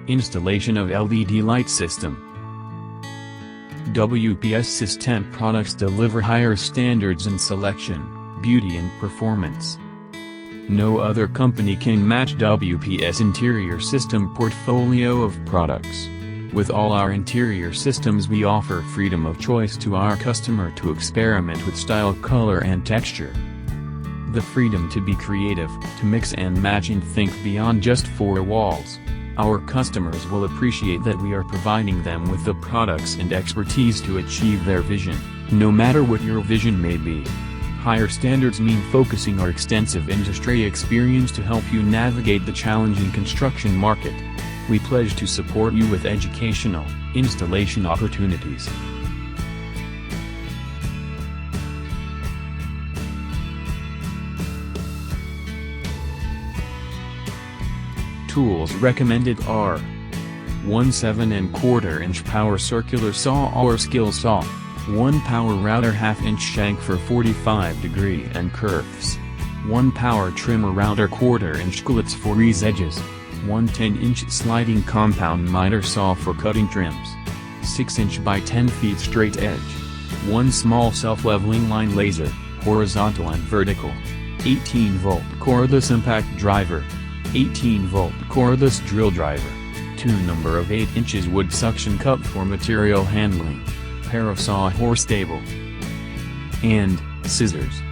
Installation of LED light system. WPS System products deliver higher standards in selection, beauty and performance. No other company can match WPS interior system portfolio of products. With all our interior systems we offer freedom of choice to our customer to experiment with style, color and texture. The freedom to be creative, to mix and match and think beyond just four walls. Our customers will appreciate that we are providing them with the products and expertise to achieve their vision, no matter what your vision may be. Higher standards mean focusing our extensive industry experience to help you navigate the challenging construction market. We pledge to support you with educational, installation opportunities. Tools recommended are 1 7¼ power circular saw or skill saw, 1 power router 1/2" shank for 45° and curves, 1 power trimmer router 1/4" glitz for ease edges, 1 10" sliding compound miter saw for cutting trims, 6" by 10 feet straight edge, 1 small self-leveling line laser, horizontal and vertical, 18-volt cordless impact driver, 18-volt cordless drill driver, 2 number of 8" wood suction cup for material handling, pair of saw horse table, and scissors.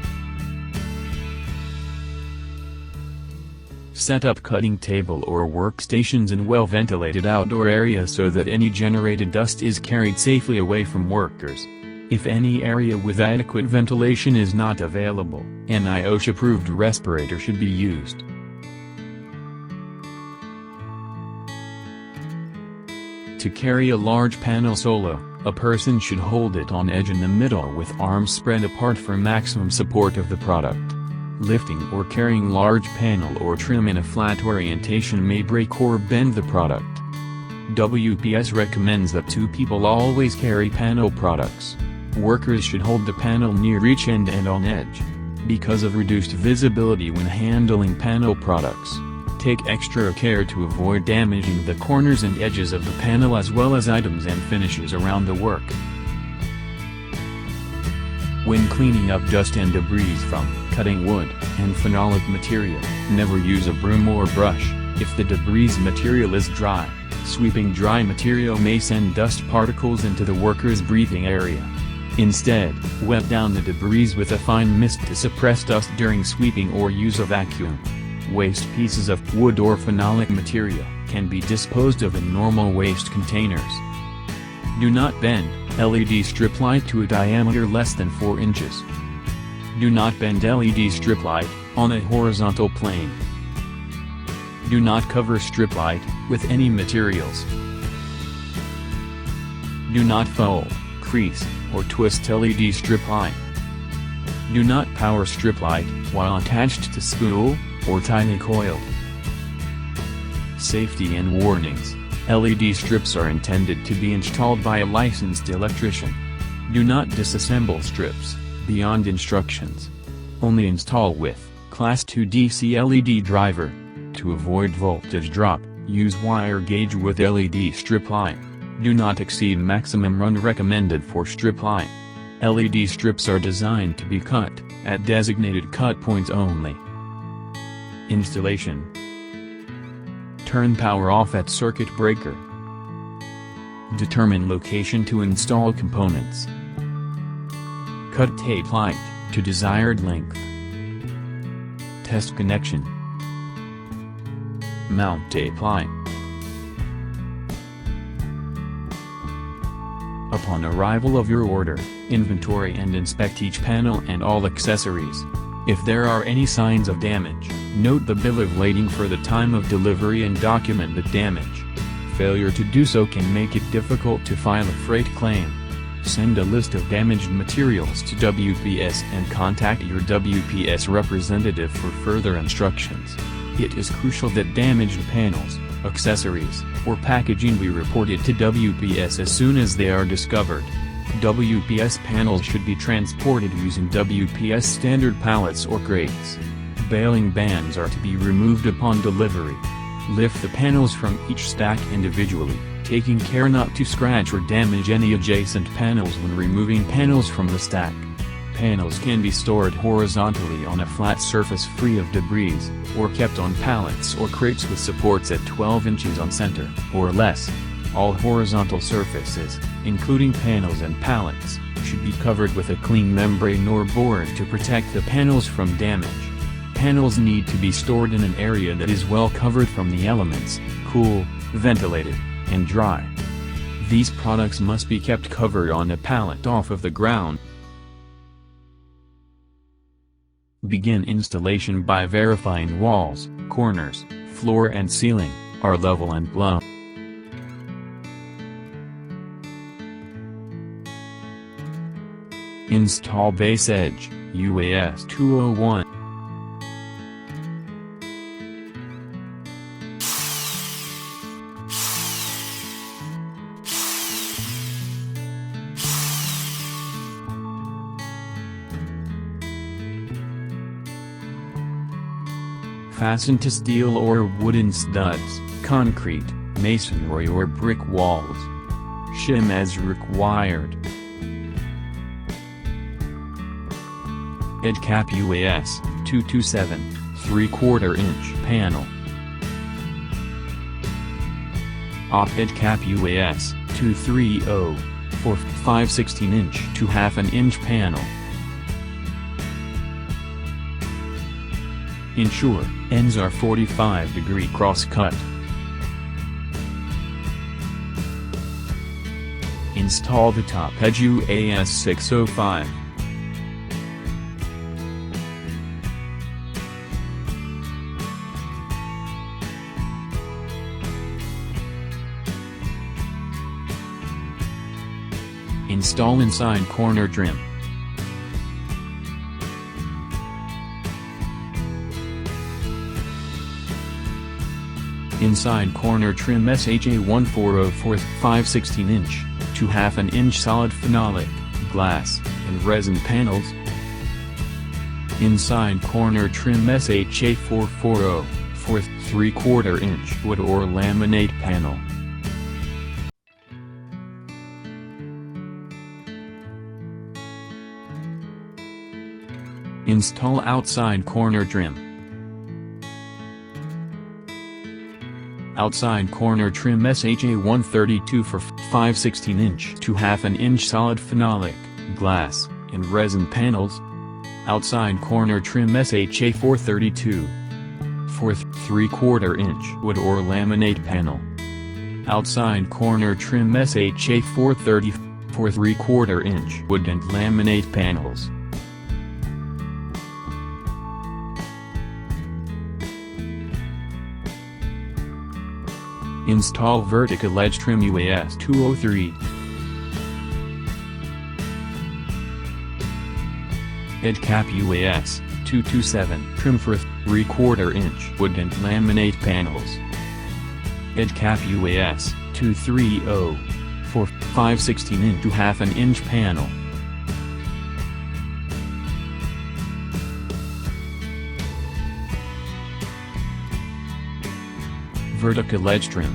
Set up cutting table or workstations in well-ventilated outdoor areas so that any generated dust is carried safely away from workers. If any area with adequate ventilation is not available, an IOSH-approved respirator should be used. To carry a large panel solo, a person should hold it on edge in the middle with arms spread apart for maximum support of the product. Lifting or carrying large panel or trim in a flat orientation may break or bend the product. WPS recommends that 2 people always carry panel products. Workers should hold the panel near each end and on edge. Because of reduced visibility when handling panel products, take extra care to avoid damaging the corners and edges of the panel as well as items and finishes around the work. When cleaning up dust and debris from cutting wood and phenolic material, never use a broom or brush. If the debris material is dry, sweeping dry material may send dust particles into the worker's breathing area. Instead, wet down the debris with a fine mist to suppress dust during sweeping or use a vacuum. Waste pieces of wood or phenolic material can be disposed of in normal waste containers. Do not bend LED strip light to a diameter less than 4 inches. Do not bend LED strip light on a horizontal plane. Do not cover strip light with any materials. Do not fold, crease, or twist LED strip light. Do not power strip light while attached to spool or tightly coiled. Safety and warnings. LED strips are intended to be installed by a licensed electrician. Do not disassemble strips beyond instructions. Only install with Class 2 DC LED driver. To avoid voltage drop, use wire gauge with LED strip light. Do not exceed maximum run recommended for strip light. LED strips are designed to be cut at designated cut points only. Installation. Turn power off at circuit breaker. Determine location to install components. Cut tape light to desired length. Test connection. Mount tape light. Upon arrival of your order, inventory and inspect each panel and all accessories. If there are any signs of damage, note the bill of lading for the time of delivery and document the damage. Failure to do so can make it difficult to file a freight claim. Send a list of damaged materials to WPS and contact your WPS representative for further instructions. It is crucial that damaged panels, accessories, or packaging be reported to WPS as soon as they are discovered. WPS panels should be transported using WPS standard pallets or crates. Baling bands are to be removed upon delivery. Lift the panels from each stack individually, taking care not to scratch or damage any adjacent panels when removing panels from the stack. Panels can be stored horizontally on a flat surface free of debris, or kept on pallets or crates with supports at 12 inches on center or less. All horizontal surfaces, including panels and pallets, should be covered with a clean membrane or board to protect the panels from damage. Panels need to be stored in an area that is well covered from the elements, cool, ventilated, and dry. These products must be kept covered on a pallet off of the ground. Begin installation by verifying walls, corners, floor and ceiling are level and plumb. Install base edge, UAS 201. Fasten to steel or wooden studs, concrete, masonry or brick walls. Shim as required. Edge cap UAS 227, 3/4 inch panel. Op edge cap UAS 230, for 5/16 inch to 1/2 inch panel. Ensure ends are 45-degree cross-cut. Install the top edge UAS 605. Install inside corner trim. Inside corner trim SHA1404 5/16 inch to 1/2 inch solid phenolic, glass, and resin panels. Inside corner trim SHA440 for 3/4 inch wood or laminate panel. Install outside corner trim. Outside corner trim SHA132 for 5/16 inch to 1/2 inch solid phenolic, glass, and resin panels. Outside corner trim SHA432 for 3/4 inch wood or laminate panel. Outside corner trim SHA430 for 3/4 inch wood and laminate panels. Install vertical edge trim UAS 203. Edge cap UAS 227 trim for 3/4 inch wood and laminate panels. Edge cap UAS 230 for 5/16 inch to 1/2 inch panel. Vertical edge trim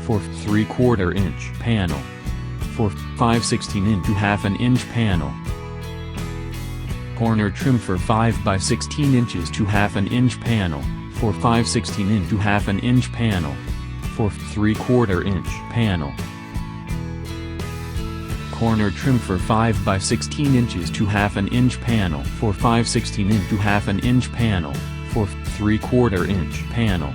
for 3/4 inch panel. For 5/16 inch to 1/2 inch panel. Corner trim for 5/16 inches to 1/2 inch panel. For 5/16 inch to 1/2 inch panel. For 3/4 inch panel. Corner trim for 5/16 inches to 1/2 inch panel. For 5/16 inch to 1/2 inch panel. For 3/4 inch panel.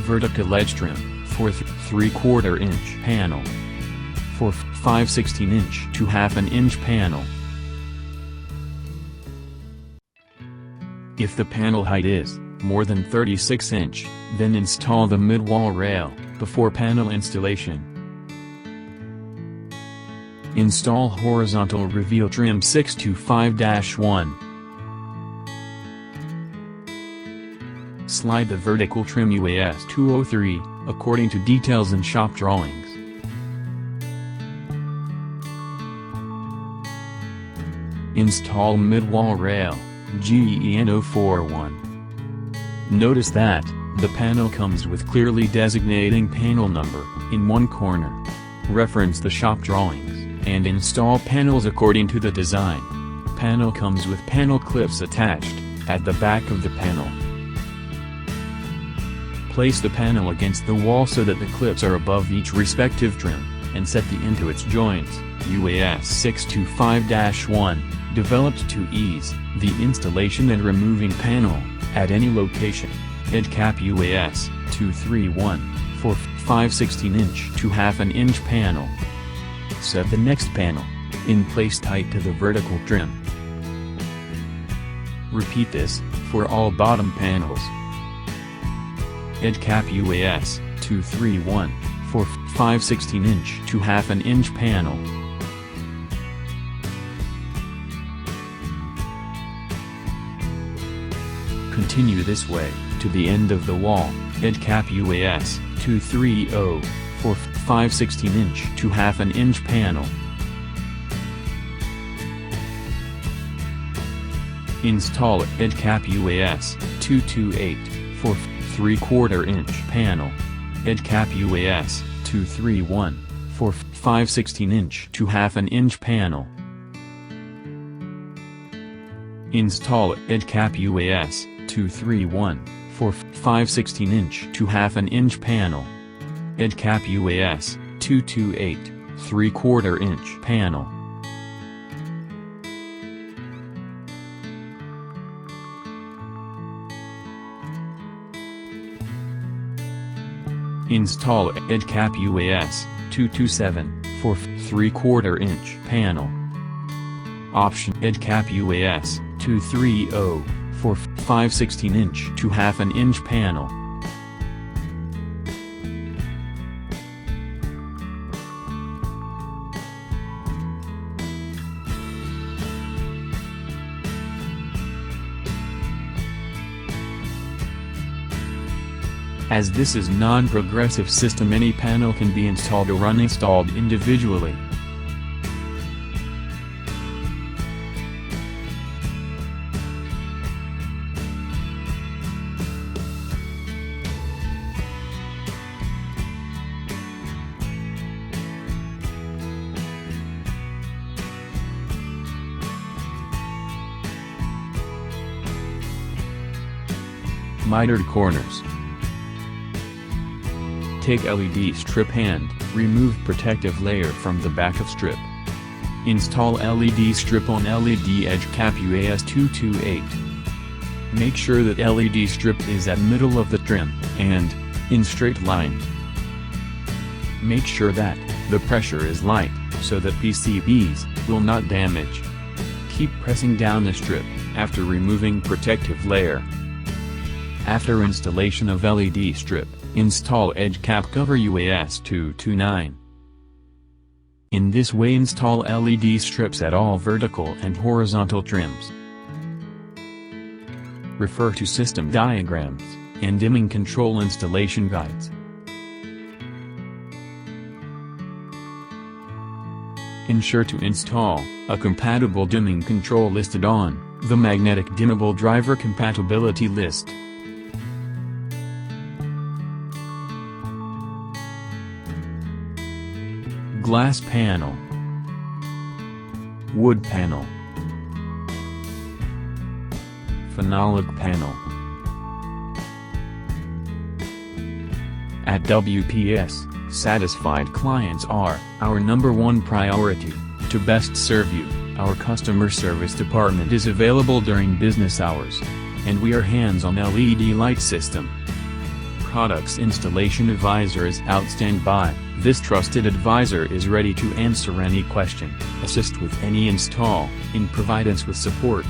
Vertical edge trim for 3/4 inch panel. For 5/16 inch to 1/2 inch panel. If the panel height is more than 36 inch, then install the mid-wall rail before panel installation. Install horizontal reveal trim 625-1. Slide the vertical trim UAS 203, according to details in shop drawings. Install mid-wall rail, GEN 041. Notice that the panel comes with clearly designating panel number in one corner. Reference the shop drawings and install panels according to the design. Panel comes with panel clips attached at the back of the panel. Place the panel against the wall so that the clips are above each respective trim, and set the into its joints. UAS 625-1, developed to ease the installation and removing panel at any location. Edge cap UAS 231 for 5/16" to 1/2 inch panel. Set the next panel in place tight to the vertical trim. Repeat this for all bottom panels. Edge cap UAS 231 for 5/16" to 1/2 inch panel. Continue this way to the end of the wall. Edge cap UAS 230 for 5/16" to 1/2 inch panel. Install edge cap UAS 228 for 3/4 inch panel. Edge cap UAS 231 for 5/16" to 1/2 inch panel. Install edge cap UAS 231 for 5/16" to 1/2 inch panel. Edge cap UAS 228 3/4 inch panel. Install edge cap UAS 227 for 3/4 inch panel. Option edge cap UAS 230 for 5/16" to 1/2 inch panel. As this is non-progressive system, any panel can be installed or uninstalled individually. Mitered corners. Take LED strip and remove protective layer from the back of strip. Install LED strip on LED edge cap UAS 228. Make sure that LED strip is at middle of the trim, and in straight line. Make sure that the pressure is light, so that PCBs will not damage. Keep pressing down the strip after removing protective layer. After installation of LED strip, install edge cap cover UAS 229. In this way install LED strips at all vertical and horizontal trims. Refer to system diagrams and dimming control installation guides. Ensure to install a compatible dimming control listed on the magnetic dimmable driver compatibility list. Glass panel, wood panel, phenolic panel. At WPS, satisfied clients are our #1 priority. To best serve you, our customer service department is available during business hours, and we are hands-on LED light system. Products installation advisor is out standby. This trusted advisor is ready to answer any question, assist with any install, and provide us with support.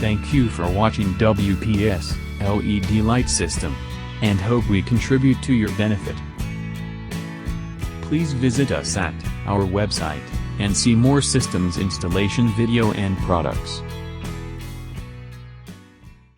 Thank you for watching WPS LED light system, and hope we contribute to your benefit. Please visit us at our website and see more systems installation video and products.